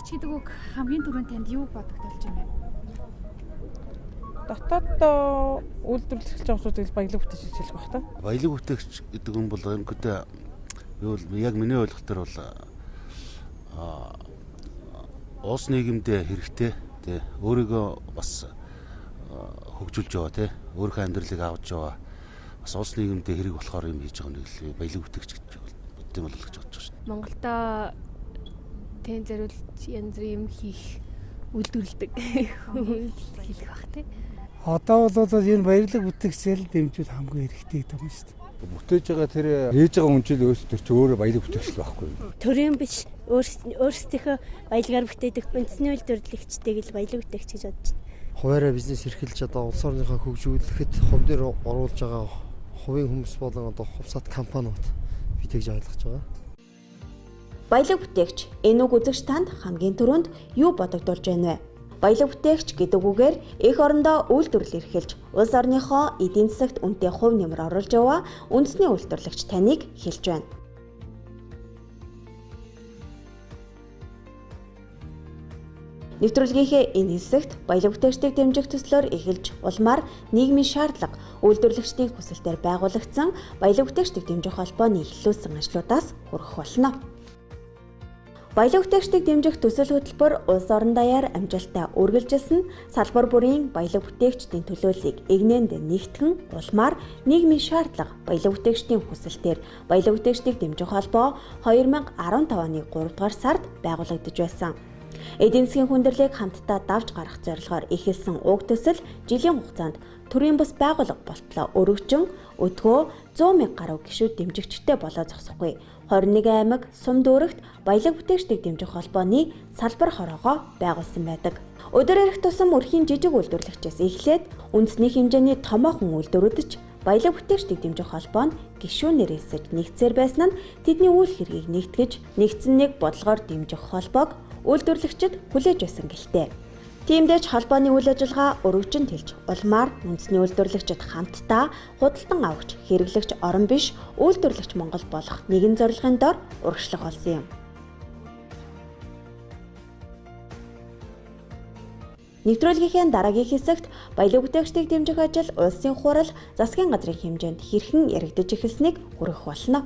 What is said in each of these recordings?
бүтээгч гэдэг үг хамгийн түрүүнд танд юу бодогдолж байна вэ? Дотоод үйлдвэрлэгч хүмүүсийг баялаг бүтээгч гэж хэлэх байх та. Баялаг бүтээгч гэдэг юм бол ерөнхийдөө яг миний ойлголтоор бол улс нийгэмдээ хэрэгтэй тий өөрийгөө бас хөгжүүлж яваа тий өөрийнхөө амьдралыг авч яваа бас улс нийгэмдээ хэрэг болохоор юм хийж байгаа нэг л баялаг бүтээгч гэж бодсон бол гэж бодож байна. Монголда тэн зориулж янз бүрийн юм хийх үйлдвэрлэдэг хэлэх бах тий. Одоо бол энэ баялаг бүтээгчээр дэмжүүл хамгийн хэрэгтэй гэдэг юм шүү дээ. Бүтээж байгаа тэр ээж байгаа үнжил өөрсдөр ч өөрөө баялаг бүтээгч л байхгүй. Төрийн биш өөрсдийнхөө баялагаар бүтээдэг үндэсний үйлдвэрлэгчдийг л баялаг бүтээгч гэж бодож байна. Хуваараа бизнес эрхэлж одоо улс орныхоо хөгжүүлэхэд хувь дээр оруулж байгаа хувийн хүмүүс болон одоо хувьсат компаниуд би тэгж ойлгож байгаа. Баялаг бүтээгч энэ үг үзэгч танд хамгийн түрүүнд юу бодогдуулж байна вэ? Баялаг бүтээгч гэдэг үгээр эх орондоо үйлдвэрлэл эрхэлж улс орныхоо эдийн засагт үнэтэй хувь нэмэр оруулж яваа үндэсний үйлдвэрлэгч таныг хэлж байна. Нэвтрүүлгийнхээ энэ хэсэгт баялаг бүтээгчдийг дэмжих төслөөр эхэлж улмаар нийгмийн шаардлага үйлдвэрлэгчдийн хүсэлтээр байгуулагдсан баялаг бүтээгчдийг дэмжих холбооны эхлүүлсэн ажлуудаас хүрэх болно. Баялаг бүтээгчдийг дэмжих төсөл хөтөлбөр улс орон даяар амжилттай үргэлжилсэн салбар бүрийн баялаг бүтээгчдийн төлөөллийг эгнээнд нэгтгэн улмаар нийгмийн шаардлага баялаг бүтээгчдийн хүсэлтээр баялаг бүтээгчдийг дэмжих холбоо 2015 оны 3 дугаар сард байгуулагдаж байсан. Эдийн засгийн хүндрэлийг хамтдаа давж гарах зорилгоор эхэлсэн уг төсөл жилийн хугацаанд төрийн бус байгууллага болтлоо өргөжин өдгөө 100 мянга гаруй гишүүд дэмжигчтэй болоо зогсохгүй. 21 аймаг сум дүүрэгт баялаг бүтээгчдийг дэмжих холбооны салбар хороогоо байгуулсан байдаг. Өдөр ирэх тусам өрхийн жижиг үйлдвэрлэгчээс эхлээд үндэсний хэмжээний томоохон үйлдвэрүүдч баялаг бүтээгчдийг дэмжих холбоонд гишүүнээр эсэж нэгцээр байсан нь тэдний үйл хэргийг нэгтгэж нэгдсэн нэг бодлогоор дэмжих холбоог үйлдвэрлэгчид хүлээж байсан гэлтэй. Тиймдээч холбооны үйл ажиллагаа өргөжин тэлж улмаар үндэсний үйлдвэрлэгчид хамтдаа худалдан авагч, хэрэглэгч орон биш үйлдвэрлэгч Монгол болох нэгэн зорилгын дор урагшлах болсон юм. Нэвтрүүлгийнхээ дараагийн хэсэгт баялаг бүтээгчдийг дэмжих ажил улсын хурал, засгийн газрын хэмжээнд хэрхэн яригдаж эхэлснийг хүргэх болно.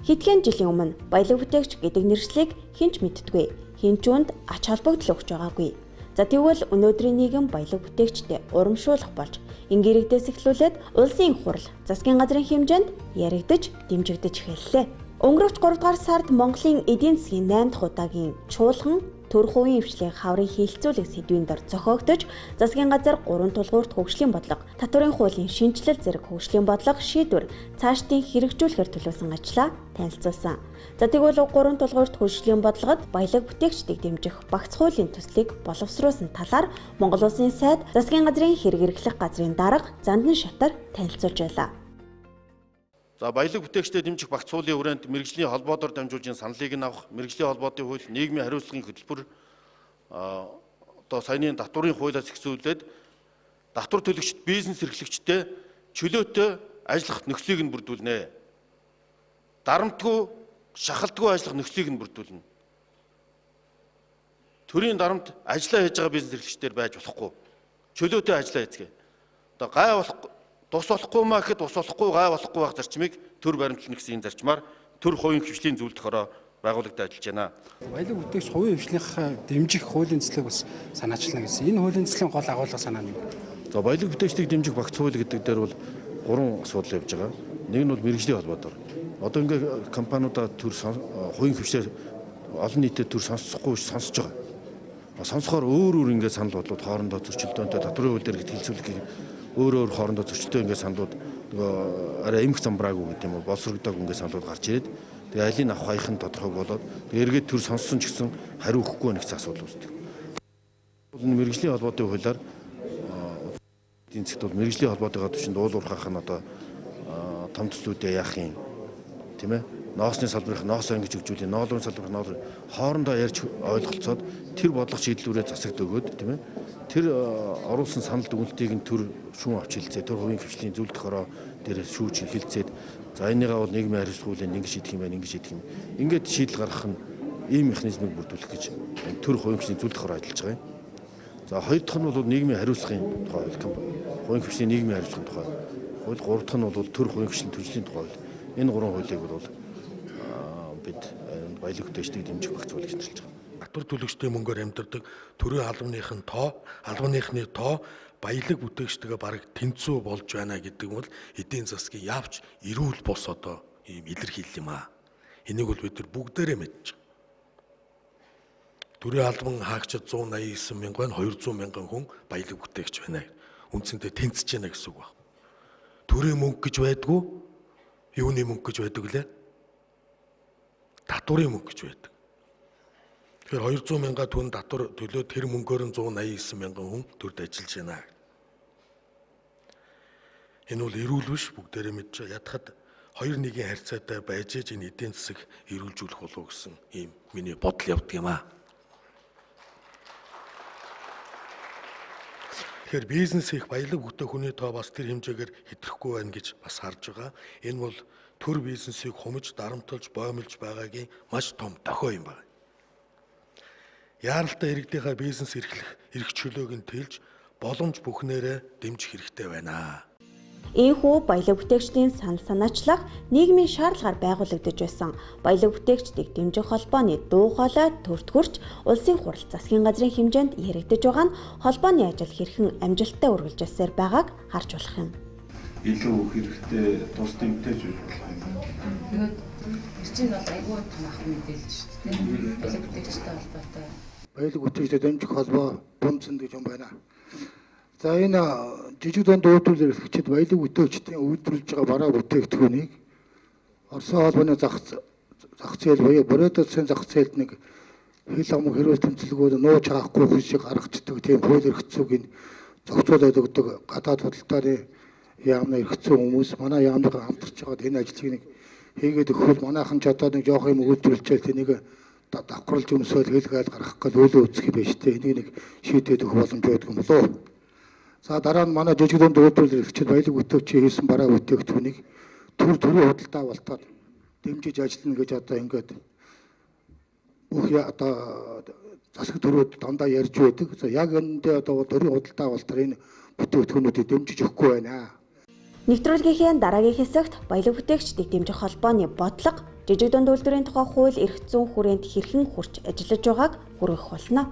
Хэдхэн жилийн өмнө баялаг бүтээгч гэдэг нэршлиг хэн ч мэддэггүй, хэн ч үнд ач холбогдол өгч байгаагүй. За тэгвэл өнөөдрийн нийгэм баялаг бүтээгчтэй урамшуулах болж ингэрэгдээс эхлүүлээд улсын хурал, засгийн газрын хэмжээнд яригдаж, дэмжигдэж эхэллээ. Өнгөрөх 3 дугаар сард Монголын эдийн засгийн 8 дахь удаагийн чуулган төр хувийн хвшлийн хаврын хилцүүлэг сэдвийн дор зохиогдож, засгийн газар 3 тулгуурт хөгжлийн бодлого, татварын хуулийн шинжилэл зэрэг хөгжлийн бодлого шийдвэр цаашдын хэрэгжүүлэхээр төлөвлөсөн ажлаа танилцуулсан. За тэгвэл 3 тулгуурт хөгжлийн бодлогод баялаг бүтээгчдийг дэмжих багц хуулийн төслийг боловсруулсан талаар Монгол Улсын сайд засгийн газрын хэрэг эрхлэх газрын дарга Зандан Шатар танилцуулж байлаа. За баялаг бүтээгчдэд дэмжих багц хуулийн хүрээнд мэргэжлийн холбоодоор дамжуулж саналыг нь авах, мэргэжлийн холбоотын хууль, нийгмийн хариуцлагын хөтөлбөр одоо саяны татварын хуулиас ихсүүлээд татвар төлөгчд бизнес эрхлэгчтэй чөлөөтэй ажиллах нөхцөлийг нь бүрдүүлнэ. Дарамтгүй, шахалтгүй ажиллах нөхцөлийг нь бүрдүүлнэ. Төрийн дарамт ажиллаа хийж байгаа бизнес эрхлэгчдэр байж болохгүй. Чөлөөтэй ажиллаа хийцгээе. Одоо гай болохгүй тус болохгүй маа гэхэд тус болохгүй гай болохгүй байх зарчмыг төр баримтлах гэсэн энэ зарчмаар төр хувийн хвшлийн зөвлөлт хороо байгуулагдаж ажиллаж байна. Баялаг бүтээгч хувийн хвшлийнхаа дэмжих хуулийн цэцлэг бас санаачлана гэсэн. Энэ хуулийн цэцлийн гол агуулга санаа нь юу? За баялаг бүтээгчдийг дэмжих багц хууль гэдэг дээр бол 3 асуудал явж байгаа. Нэг нь бол мэргэжлийн холбоодоор. Одоо ингээ компаниудаа төр хувийн хвшлээр олон нийтэд төр сонсохгүй сонсож байгаа. Сонсохоор өөр ингээ санал бодлууд хоорондоо зөрчилдөөнтэй татварын хууль дээр хэлцүүлэх өөр хоорондоо зөрчилтэй ингээ саналууд нөгөө арай эмх замбраагүй гэдэг юм уу боловсрогдоог ингээ саналууд гарч ирээд тэгээ алийг авах хаяхан тодорхой болоод тэгээ эргээд төр сонссон ч гэсэн хариу өгөхгүй нэгц асуудал үүсдэг. Мэргэжлийн холбоотой хуулиар эдийн засгт бол мэргэжлийн холбоотойгоо төвшөнд уул уурхах нь одоо том төслүүдээ яах юм тийм ээ ноосны салбарыг ноосоо ингэж хөгжүүлээ ноолрын салбарыг ноолрын хоорондоо ярьж ойлголцоод тэр бодлого шийдлүүрээ засагт өгөөд тийм ээ тэр оруулсан санал дүгнэлтийг нь төр шүүн авч хэлцээ, төр хувийн хвшлийн зөвлөлт хороо дээрээс шүүж хэлцээд за энийгээ бол нийгмийн хариуцлагын ингэ шийдэх юм байна, ингэ шийдэх юм. Ингээд шийдэл гаргах нь ийм механизмыг бүрдүүлэх гэж төр хувийн хвшлийн зөвлөлт хороо ажиллаж байгаа юм. За хоёр дахь нь бол нийгмийн хариуцлагын тухай хувийн хвшлийн нийгмийн хариуцлагын тухай хууль, гурав дахь нь бол төр хувийн хвшлийн төслийн тухай хууль. Энэ гурван хуулийг бол бид баялаг хөтөөчдийг дэмжих багцуулж нэрлэж байгаа. Татвар төлөгчдийн мөнгөөр амьдардаг төрийн албаныхны тоо баялаг бүтээгчтэйгээ бараг тэнцүү болж байна гэдэг нь бол эдийн засгийн явж эрүүл бус одоо ийм илэрхийлэл юм аа. Энийг бол бид нар бүгдээрээ мэдж байгаа. Төрийн албан хаагчид 189 мянган 200 мянган хүн баялаг бүтээгч байна. Үндсэндээ тэнцэж байна гэсэн үг байна. Төрийн мөнгө гэж байдгүй, юуны мөнгө гэж байдаг лээ? Татварын мөнгө гэж байдаг. Тэгэхээр 200 мянга түн татвар төлөө тэр мөнгөөр нь 189 мянган хүн төрд ажиллаж байна. Энэ бол эрүүл биш, бүгдээрээ мэдж байгаа. Ядахад 2-1-ийн харьцаатай байж энэ эдийн засаг эрүүлжүүлэх болов гэсэн ийм миний бодол явдаг юм аа. Тэгэхээр бизнес их баялаг бүтээх хүний тоо бас тэр хэмжээгээр хэтрэхгүй байна гэж бас харж байгаа. Энэ бол төр бизнесийг хумж, дарамтлж, боомлж байгаагийн маш том дохио юм байна. Яаралтай иргэдийнхээ бизнес эрх чөлөөг нь тэлж боломж бүхнээрээ дэмжих хэрэгтэй байна. Ийхүү баялаг бүтээгчдийн санал санаачлах нийгмийн шаардлагаар байгуулагдаж байсан баялаг бүтээгчдийг дэмжих холбооны дуу хоолой төртгөрч улсын хурал засгийн газрын хэмжээнд яригдж байгаа нь холбооны ажил хэрхэн амжилттай үргэлжилсээр байгааг харж болох юм. Илүү хэрэгтэй тус дэмжиж болох юм. Тэгээд тэр чинь бол айгүй том ах мэдээлэл шүү дээ. Баялаг бүтээгчтэй холбоотой. Баялаг бүтээгчтэй дэмжих холбоо бомцсон гэж юм байна. За энэ жижиг дунд үйлдвэрлэл эрхлэгчид баялаг бүтээгчдийн үйлдвэрлэж байгаа бараа бүтээгдэхүүнийг Оросын холбооны зах зээл буюу Бородосын зах зээлд нэг хил амг хэрүүл тэмцэлгүүд нууж хаахгүй хүсийг гаргацдаг тийм хууль эрх зүйн зохицуулаад өгдөг гадаад худалдааны яамны эрх зүйн хүмүүс манай яамныхаа хамтарч байгаа энэ ажлыг нэг хийгээд өгөхөөл манайхан ч одоо нэг жоох юм үйлдвэрлэжэл тэнийг давхарлаж өмсөөл хэлгээд гаргах гэж үйлөө үзэх юм байна шүү дээ. Энийг нэг шийдээд өгөх боломж байдаг юм болов. За дараа нь манай жижиг дунд үйлдвэрлэл эрхчид баялаг бүтээгчийн хийсэн бараа бүтээгдэхүүнийг төрийн худалдаа авалтаар дэмжиж ажиллана гэж одоо ингээд бүх одоо засаг төрүүд дандаа ярьж байдаг. За яг энэндээ одоо төрийн худалдаа авалтаар энэ бүтээгдэхүүнүүдийг дэмжиж өгөхгүй байна. Нэвтрүүлгийнхээ дараагийн хэсэгт баялаг бүтээгчдийг дэмжих холбооны бодлого, жижиг дунд үйлдвэрийн тухай хууль эрх зүйн хүрээнд хэрхэн хурц ажиллаж байгааг хүргэх болно.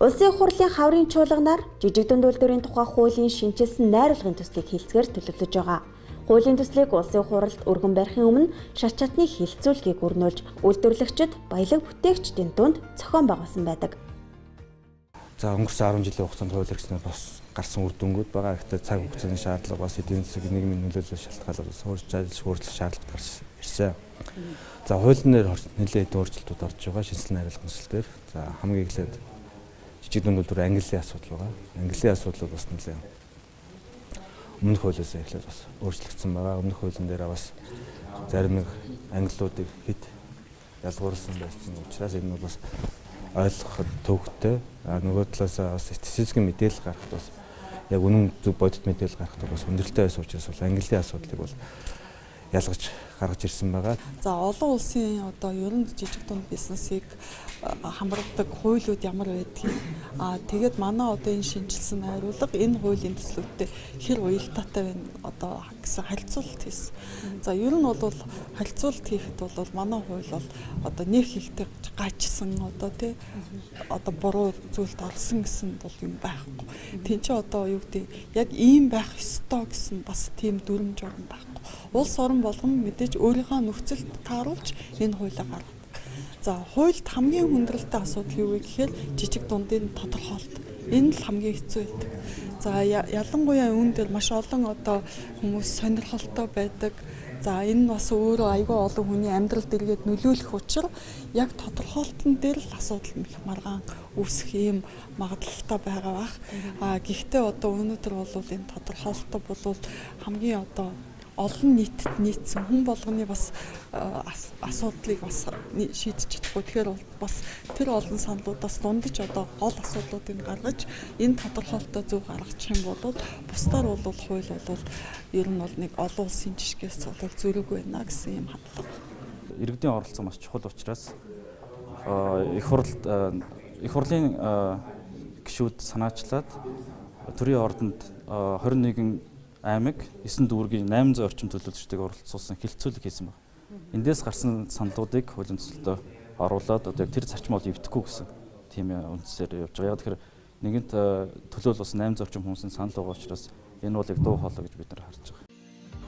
Улсын хурлын хаврын чуулганаар жижиг дунд үйлдвэрийн тухай хуулийн шинжилсэн найруулгын төслийг хэлцгээр төлөвлөж байгаа. Хуулийн төслийг улсын хуралд өргөн барихын өмнө шат чатны хилцүүлгийг өрнүүлж, үйлдвэрлэгчид баялаг бүтээгчдийн дунд зохион байгуулсан байдаг. За өнгөрсөн 10 жилийн хугацаанд хууль эрхснээр бас гарсан үр дүнгууд байгаа. Гэхдээ цаг хугацааны шаардлага бас эдийн засгийн нийгмийн нөлөөлөл шалтгаалаад хурц ажиллах шаардлага гарч ирсэн. За хуулийн дээр нэлээд өөрчлөлтүүд орж байгаа шинжилсэн найруулгын төсөл дээр. За хамгийн эхлээд жижиг дунд үйлдвэр ангиллын асуудал байгаа. Ангиллын асуудлууд бас нэлээд өмнөх хуулиас эхлээд бас өөрчлөгдсөн байгаа. Өмнөх хуулийн дээр бас зарим нэг ангиллуудыг хэд ялгуурсан байсан учраас энэ нь бас ойлгоход төвөгтэй. Нөгөө талаас бас статистикийн мэдээлэл гаргахад бас яг үнэн зөв бодит мэдээлэл гаргахад бас хүндрэлтэй байсан учраас бол ангиллын асуудлыг бол ялгаж гаргаж ирсэн байгаа. За олон улсын одоо ер нь жижиг дунд бизнесийг хамгаалдаг хуулиуд ямар байдгийг тэгээд манай одоо энэ шинжилсэн найруулга энэ хуулийн төслүүдтэй хэр уялдаатай байна одоо гэсэн харьцуулалт хийсэн. За ер нь бол харьцуулалт хийхэд бол манай хууль бол одоо нэг ихтэй гажсан одоо тий одоо буруу зүйлд орсон гэсэн бол юм байхгүй. Тин чи одоо юу гэдэг яг ийм байх ёстой гэсэн бас тийм дүрм журм байхгүй. Улс орон болгон мэдээж өөрийнхөө нөхцөлд тааруулж энэ хуулийг гаргадаг. За хуульд хамгийн хүндрэлтэй асуудал юу вэ гэхээр жижиг дундын тодорхойлт. Энэ л хамгийн хэцүү байдаг. За ялангуяа үүн дээр маш олон одоо хүмүүс сонирхолтой байдаг. За энэ бас өөрөө айгүй олон хүний амьдралд эргээд нөлөөлөх учраас яг тодорхойлтын дээр л асуудал их маргаан үүсэх юм магадлалтай байгаа бах. Гэхдээ одоо өнөөдөр бол энэ тодорхойлолт бол хамгийн одоо олон нийтэд нийцсэн хүн болгоны бас асуудлыг бас шийдэж чадахгүй. Тэгэхээр бас тэр олон саналуудаас дундаж одоо гол асуудлуудыг гаргаж энэ тодорхойлолтоо зөв гаргачих юм бол бусдаар бол хууль бол ер нь бол нэг олон улсын жишгээс цогцол зүрэг байна гэсэн юм хандлага. Иргэдийн оролцоо маш чухал учраас их хурлын гишүүд санаачлаад төрийн ордонд 21 аймаг 9 дүүргийн 800 орчим төлөөлөгчдийг оролцуулсан хилцүүлэг хийсэн байна. Эндээс гарсан саналуудыг хуулийн төсөлтөд оруулаад одоо яг тэр зарчмыг эвдэхгүй гэсэн тийм үндсээр явж байгаа. Яг тэгэхээр нэгэнт төлөөлөл бас 800 орчим хүмүүсийн санал байгаа учраас энэ бол яг дуу хоолой гэж бид нар харж байгаа.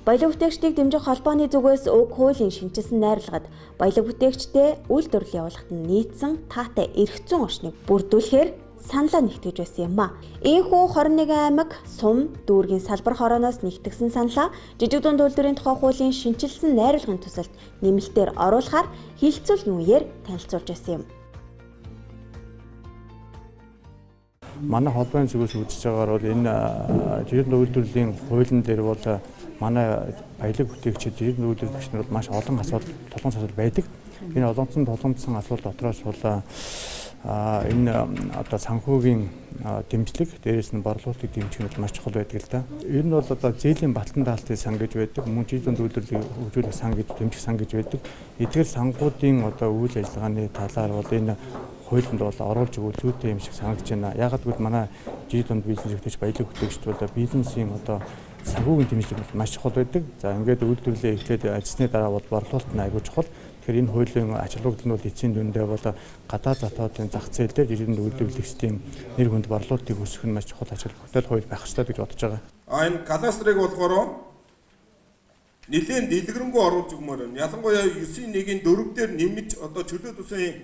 Баялаг бүтээгчдийг дэмжих холбооны зүгээс уг хуулийн шинжилсэн найрлагад баялаг бүтээгчдээ үйлдвэрлэл явуулахад нийцсэн таатай эрх зүйн орчныг бүрдүүлэхээр саналаа нэгтгэж байсан юм а. Ийхүү 21 аймаг сум дүүргийн салбар хорооноос нэгтгэсэн саналаа жижиг дунд үйлдвэрийн тухай хуулийн шинжилсэн найрлагын төсөлд нэмэлтээр оруулахаар хилцүүлгийн үеэр танилцуулж байсан юм. Манай холбооны зүгээс үзэж байгаагаар бол энэ жижиг дунд үйлдвэрлэлийн хуулийн дээр бол манай баялаг бүтээгчид жижиг дунд үйлдвэрлэгч нар бол маш олон асуудал байдаг. Энэ олонцсон асуудал дотроос бол энэ одоо санхүүгийн дэмжлэг, дээрээс нь борлуулалтыг дэмжих нь маш чухал байдаг л да. Ер нь бол одоо зээлийн балтан даалтын сан гэж байдаг, мөн жижиг дунд үйлдвэрлэлийг хөгжүүлэх сан гэж дэмжих сан гэж байдаг. Эдгээр сангуудын одоо үйл ажиллагааны талаар бол энэ хуулинд бол оруулж өгвөл зүйтэй юм шиг санагдаж байна. Яагаад гэвэл манай жижиг дунд бизнес эрхлэгч баялаг бүтээгчид бол бизнесийн одоо санхүүгийн дэмжлэг маш чухал байдаг. За ингээд үйлдвэрлэлээ эхлээд ажилласны дараа бол борлуулалт нь аягүй чухал. Тэгэхээр энэ хуулийн ач холбогдол нь бол эцсийн дүндээ бол гадаад затварын зах зээл дээр жижиг дунд үйлдвэрлэгчдийн нэр хүнд борлуулалтыг өсгөх нь маш чухал ач холбогдол хууль байх ёстой гэж бодож байгаа. Энэ кадастрыг болохоор нэлээд дэлгэрэнгүй оруулж өгмөр байна. Ялангуяа 9.1-ийн 4 дээр нэмж одоо чөлөөт усын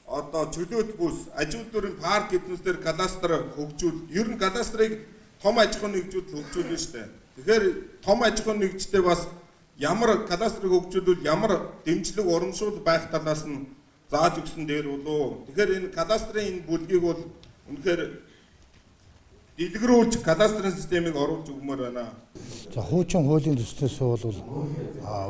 одоо чөлөөт бүс аж үйлдвэрийн парк эднүсээр кадастр хөгжүүл. Ер нь кадастрыг том аж ахуйн нэгжүүд хөгжүүлнэ шүү дээ. Тэгэхээр том аж ахуйн нэгжтэй бас ямар кадастрыг хөгжүүлвэл ямар дэмжлэг урамшуул байх талаас нь зааж өгсөн дээр болов. Тэгэхээр энэ кадастрын энэ бүлгийг бол үнэхээр дэлгэрүүлж кадастрын системийг оруулж өгмөр байна. За хуучин хуулийн төслөөс бол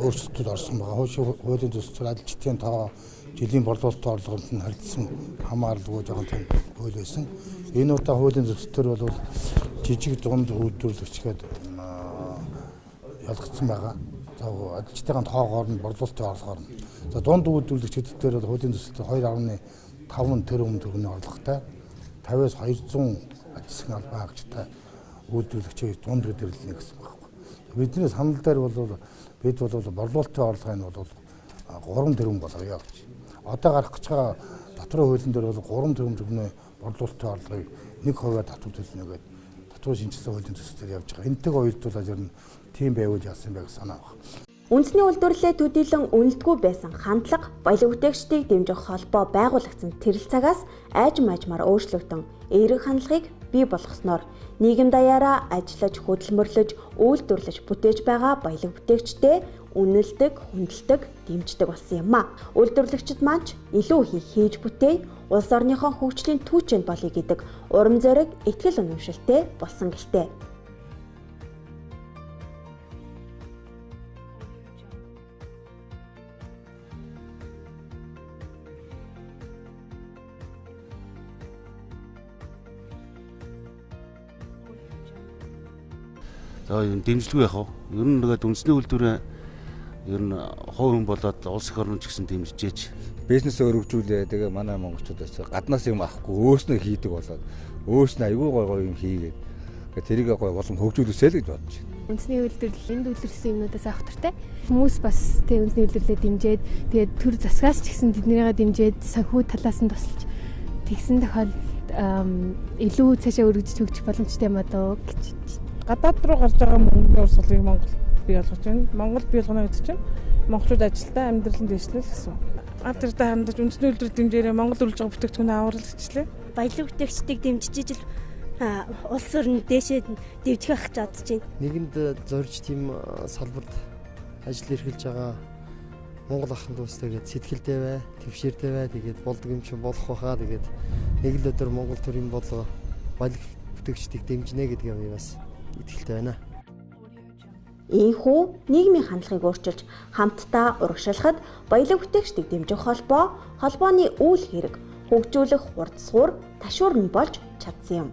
өөрчлөлтүүд орсон байгаа. Хуулийн төслөөр ажилчдын тоо жилийн борлуулалтын орлогонд нь харьцсан хамааралгүй жоохон тийм хууль байсан. Энэ удаа хуулийн төслөөр бол жижиг дунд үйлдвэрлэгч гэдэг ялгцсан байгаа. За ажилчдын тоогоор нь борлуулалтын орлогоор нь. За дунд үйлдвэрлэгчид дээр бол хуулийн төслөөр 2.5 тэрбум төгрөгийн орлоготой 50-аас 200 ажилчин албан хаагчтай үйлдвэрлэгчийн дунд удирдлагын гэсэн байхгүй. Бидний санал дээр бол бид бол борлуулалтын орлогын бол 3 тэрбум болгоё гэж. Одоо гарах гэж байгаа татварын хуулийн дээр бол 3 тэрбум төгрөгийн борлуулалтын орлогыг 1% татвар төлнө гэдэг татвар шинжилсэн хуулийн төслөөр явж байгаа. Энэтэйг уялдуулаад ер нь тийм байвал яасан байх санаа байна. Үндэсний үйлдвэрлэлээ төдийлөн үнэлдэггүй байсан хандлага баялаг бүтээгчдийг дэмжих холбоо байгуулагдсан тэрэл цагаас айжм ажмаар өөрчлөгдөн эерэг хандлагыг бий болгосноор нийгэм даяараа ажиллаж хөдөлмөрлөж үйлдвэрлэж бүтээж байгаа баялаг бүтээгчдээ үнэлдэг, хүндэлдэг, дэмждэг болсон юм а. Үйлдвэрлэгчид маань илүү их хийж бүтэе, улс орныхоо хөгжлийн түүчэнд болъё гэдэг урам зориг, итгэл үнэмшилтэй болсон гэлтэй. За энэ дэмжлэг яах вэ? Ер нь нэгэд үндэсний үйлдвэрээ ер нь хувь хүн болоод улс их орн ч гэсэн дэмжиж бизнесээ өргөжүүлээ. Тэгээ манай монголчуудаас гаднаас юм авахгүй өөрснөө хийдэг болоод өөрснөө аягүй гоё юм хийгээд тэрийг гоё болон хөгжүүлээсэй л гэж бодож байна. Үндэсний үйлдвэрлэл энд үйлдвэрлэсэн юмнуудаас авах туфтаа хүмүүс бас тэг үндэсний үйлдвэрлэлээ дэмжиж тэгээд төр засгаас ч гэсэн тэднийгээ дэмжиж санхүү талаас нь тусалж тэгсэн тохиолдолд илүү цаашаа өргөжиж хөгжих боломжтой юм аа гэж гадаад руу гарч байгаа мөнгөний урсгалыг Монгол бий болгож байна. Монгол бий болгоно гэдэг чинь монголчууд ажилдаа амьдралын дэвшлэл гэсэн. Ард ирдэ хандаж үндэсний үйлдвэр дэмжээрээ Монгол үрлж байгаа бүтээгдэхүүнээ авралчихлээ. Баялаг бүтээгчдийг дэмжиж ижил улс орн дээшээ дэвжих гэж бодож байна. Нэгэнд зорж тийм салбарт ажил эрхэлж байгаа Монгол ахын дүүстэй гээд сэтгэлтэй бай, твширтэй бай, тэгээд болдог юм чинь болох байхаа тэгээд нэг л өдөр Монгол төрийн бодлого баялаг бүтээгчдийг дэмжинэ гэдгийг би бас итгэлтэй байна. Ийхүү нийгмийн хандлагыг өөрчилж хамтдаа урагшилахад баялаг бүтээгчдийг дэмжих холбооны үйл хэрэг хөгжүүлэх хурдсуур ташуурн болж чадсан юм.